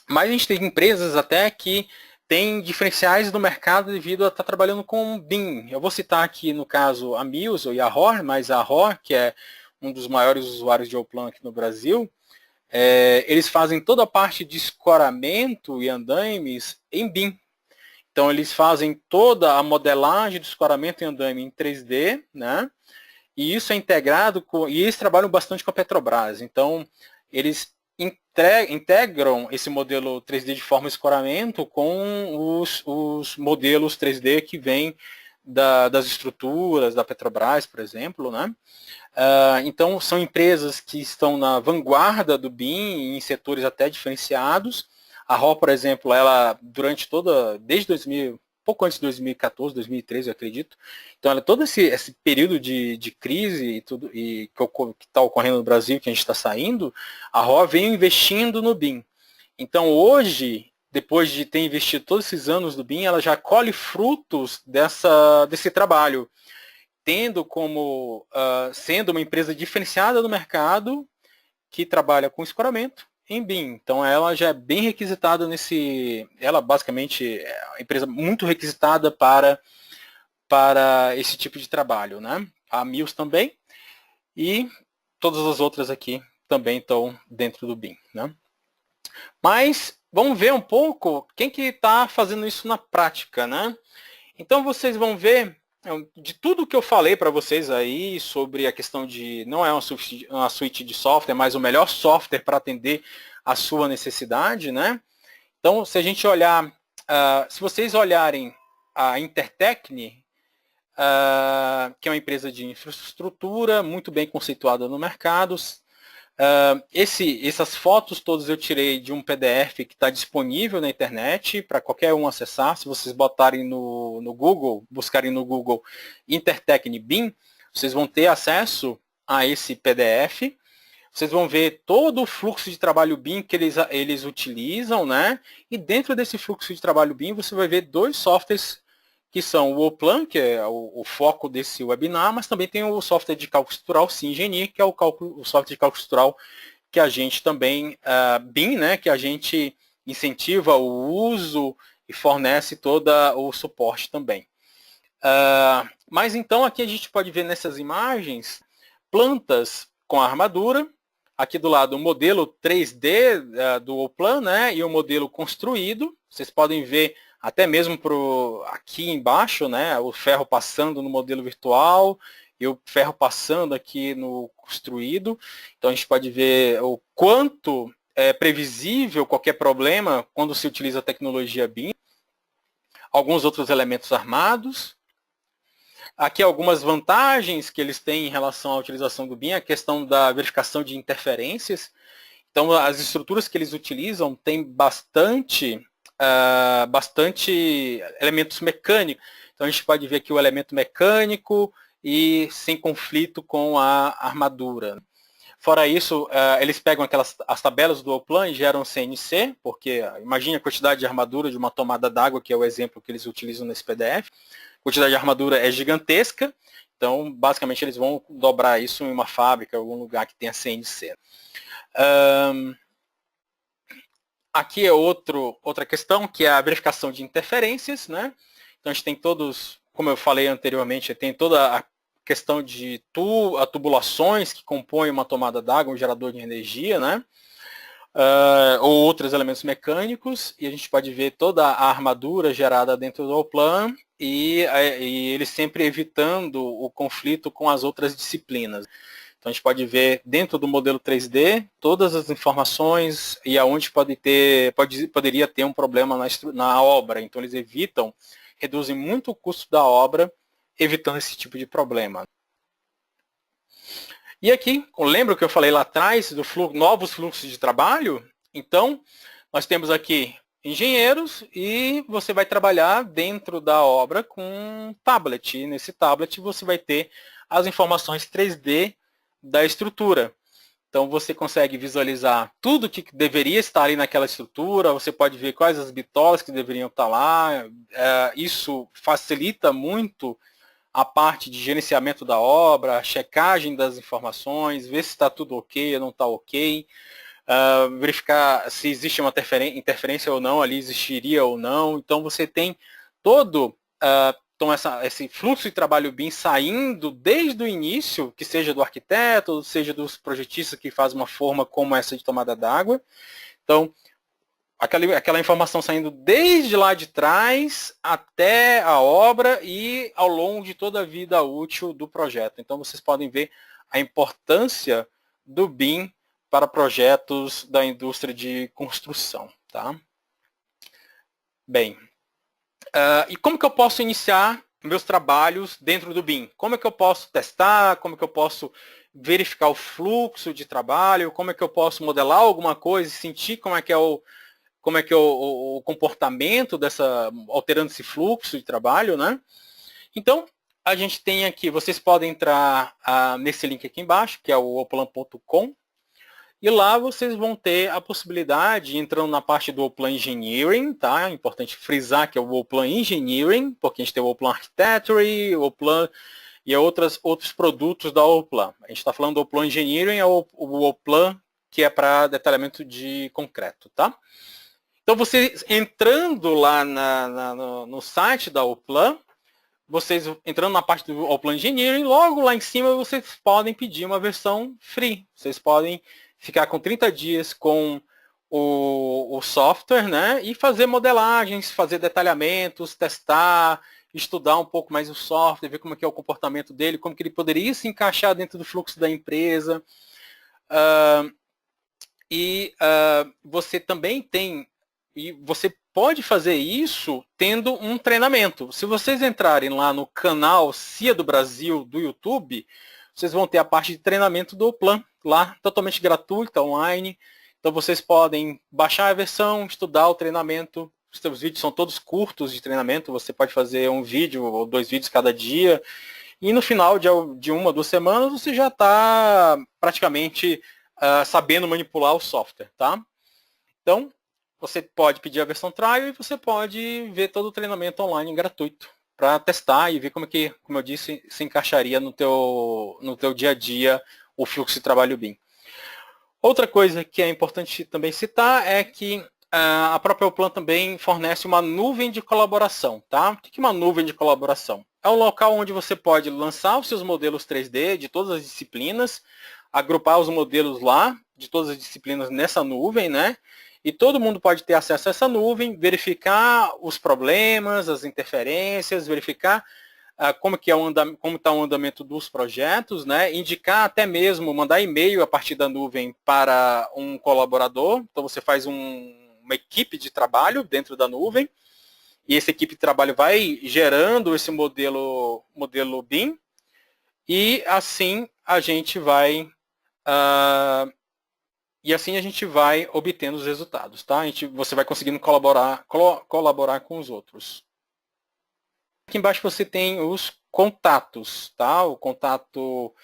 [SPEAKER 1] Mas a gente tem empresas até que têm diferenciais no mercado devido a estar trabalhando com BIM. Eu vou citar aqui, no caso, a Milso e a ROR, mas a ROR, que é um dos maiores usuários de Oplan aqui no Brasil, eles fazem toda a parte de escoramento e andaimes em BIM. Então, eles fazem toda a modelagem de escoramento e andaime em 3D, né? E isso é integrado e eles trabalham bastante com a Petrobras. Então, eles integram esse modelo 3D de forma escoramento com os modelos 3D que vêm das estruturas da Petrobras, por exemplo, né? Então, são empresas que estão na vanguarda do BIM, em setores até diferenciados. A RO, por exemplo, ela desde 2000, pouco antes de 2014, 2013, eu acredito. Então, ela todo esse período de crise e tudo que está ocorrendo no Brasil, que a gente está saindo, a RO vem investindo no BIM. Então, hoje, depois de ter investido todos esses anos no BIM, ela já colhe frutos desse trabalho, sendo uma empresa diferenciada no mercado que trabalha com escoramento em BIM. Então ela já é bem requisitada ela basicamente é uma empresa muito requisitada para esse tipo de trabalho, né? A Mills também, e todas as outras aqui também estão dentro do BIM, né? Mas vamos ver um pouco quem que está fazendo isso na prática, né? Então vocês vão ver de tudo que eu falei para vocês aí sobre a questão de não é uma suíte de software, mas o melhor software para atender a sua necessidade, né? Então, se a gente olhar, se vocês olharem a Intertecne, que é uma empresa de infraestrutura muito bem conceituada no mercado, Essas fotos todas eu tirei de um PDF que está disponível na internet para qualquer um acessar. Se vocês botarem no Google, buscarem no Google Intertechne BIM, vocês vão ter acesso a esse PDF. Vocês vão ver todo o fluxo de trabalho BIM que eles utilizam, né? E dentro desse fluxo de trabalho BIM, você vai ver dois softwares que são o Oplan, que é o foco desse webinar, mas também tem o software de cálculo estrutural SimGenie, que é o software de cálculo estrutural que a gente também, BIM, né, que a gente incentiva o uso e fornece todo o suporte também. Mas então aqui a gente pode ver nessas imagens plantas com a armadura, aqui do lado o modelo 3D do Oplan, né, e o modelo construído. Vocês podem ver até mesmo aqui embaixo, né, o ferro passando no modelo virtual e o ferro passando aqui no construído. Então a gente pode ver o quanto é previsível qualquer problema quando se utiliza a tecnologia BIM. Alguns outros elementos armados. Aqui algumas vantagens que eles têm em relação à utilização do BIM, a questão da verificação de interferências. Então as estruturas que eles utilizam têm bastante elementos mecânicos. Então a gente pode ver aqui o elemento mecânico e sem conflito com a armadura. Fora isso, eles pegam as tabelas do Oplan e geram CNC, porque imagine a quantidade de armadura de uma tomada d'água, que é o exemplo que eles utilizam nesse PDF. A quantidade de armadura é gigantesca, então basicamente eles vão dobrar isso em uma fábrica, algum lugar que tenha CNC. Aqui é outra questão, que é a verificação de interferências, né? Então a gente tem todos, como eu falei anteriormente, tem toda a questão de tubulações que compõem uma tomada d'água, um gerador de energia, né? Ou outros elementos mecânicos, e a gente pode ver toda a armadura gerada dentro do Oplan e ele sempre evitando o conflito com as outras disciplinas. Então a gente pode ver dentro do modelo 3D todas as informações e aonde poderia ter um problema na obra. Então eles reduzem muito o custo da obra, evitando esse tipo de problema. E aqui, lembra que eu falei lá atrás do novos fluxos de trabalho? Então, nós temos aqui engenheiros e você vai trabalhar dentro da obra com um tablet. E nesse tablet você vai ter as informações 3D da estrutura. Então você consegue visualizar tudo que deveria estar ali naquela estrutura, você pode ver quais as bitolas que deveriam estar lá. Isso facilita muito a parte de gerenciamento da obra, a checagem das informações, ver se está tudo ok ou não está ok, verificar se existe uma interferência ou não, ali existiria ou não. Então você tem todo esse fluxo de trabalho BIM saindo desde o início, que seja do arquiteto, seja dos projetistas que fazem uma forma como essa de tomada d'água. Então, aquela informação saindo desde lá de trás até a obra e ao longo de toda a vida útil do projeto. Então, vocês podem ver a importância do BIM para projetos da indústria de construção. Tá? Bem, e como que eu posso iniciar meus trabalhos dentro do BIM? Como é que eu posso testar? Como é que eu posso verificar o fluxo de trabalho? Como é que eu posso modelar alguma coisa e sentir como é que é o comportamento alterando esse fluxo de trabalho, né? Então, a gente tem aqui, vocês podem entrar nesse link aqui embaixo, que é o oplan.com, e lá vocês vão ter a possibilidade, entrando na parte do Oplan Engineering, tá? É importante frisar que é o Oplan Engineering, porque a gente tem o Oplan Architecture, o Oplan e outros produtos da Oplan. A gente está falando do Oplan Engineering, é o Oplan que é para detalhamento de concreto, tá? Então, vocês entrando lá no site da Oplan, vocês entrando na parte do Oplan Engineering, logo lá em cima vocês podem pedir uma versão free. Vocês podem ficar com 30 dias com o software, né? E fazer modelagens, fazer detalhamentos, testar, estudar um pouco mais o software, ver como é que é o comportamento dele, como que ele poderia se encaixar dentro do fluxo da empresa. Você também você pode fazer isso tendo um treinamento. Se vocês entrarem lá no canal CIA do Brasil do YouTube, vocês vão ter a parte de treinamento do Oplan. lá, totalmente gratuita, online. Então vocês podem baixar a versão, estudar o treinamento. Os seus vídeos são todos curtos de treinamento, você pode fazer um vídeo ou 2 vídeos cada dia. E no final de 1 ou 2 semanas você já está praticamente sabendo manipular o software, tá? Então, você pode pedir a versão trial e você pode ver todo o treinamento online gratuito para testar e ver como eu disse, se encaixaria no teu dia a dia o fluxo de trabalho BIM. Outra coisa que é importante também citar é que a própria Uplan também fornece uma nuvem de colaboração, tá? O que é uma nuvem de colaboração? É um local onde você pode lançar os seus modelos 3D de todas as disciplinas, agrupar os modelos lá de todas as disciplinas nessa nuvem, né? E todo mundo pode ter acesso a essa nuvem, verificar os problemas, as interferências, verificar como está o andamento dos projetos, né? Indicar até mesmo, mandar e-mail a partir da nuvem para um colaborador. Então você faz uma equipe de trabalho dentro da nuvem, e essa equipe de trabalho vai gerando esse modelo BIM, e assim a gente vai obtendo os resultados, tá? Você vai conseguindo colaborar com os outros. Aqui embaixo você tem os contatos, tá? O contato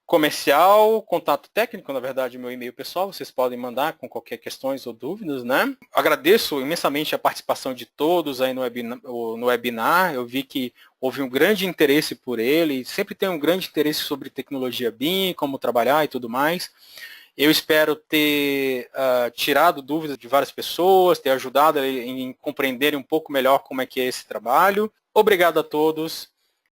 [SPEAKER 1] comercial, contato técnico, na verdade, meu e-mail pessoal, vocês podem mandar com qualquer questões ou dúvidas, né? Agradeço imensamente a participação de todos aí no webinar. Eu vi que houve um grande interesse por ele, sempre tem um grande interesse sobre tecnologia BIM, como trabalhar e tudo mais. Eu espero ter tirado dúvidas de várias pessoas, ter ajudado em compreenderem um pouco melhor como é que é esse trabalho. Obrigado a todos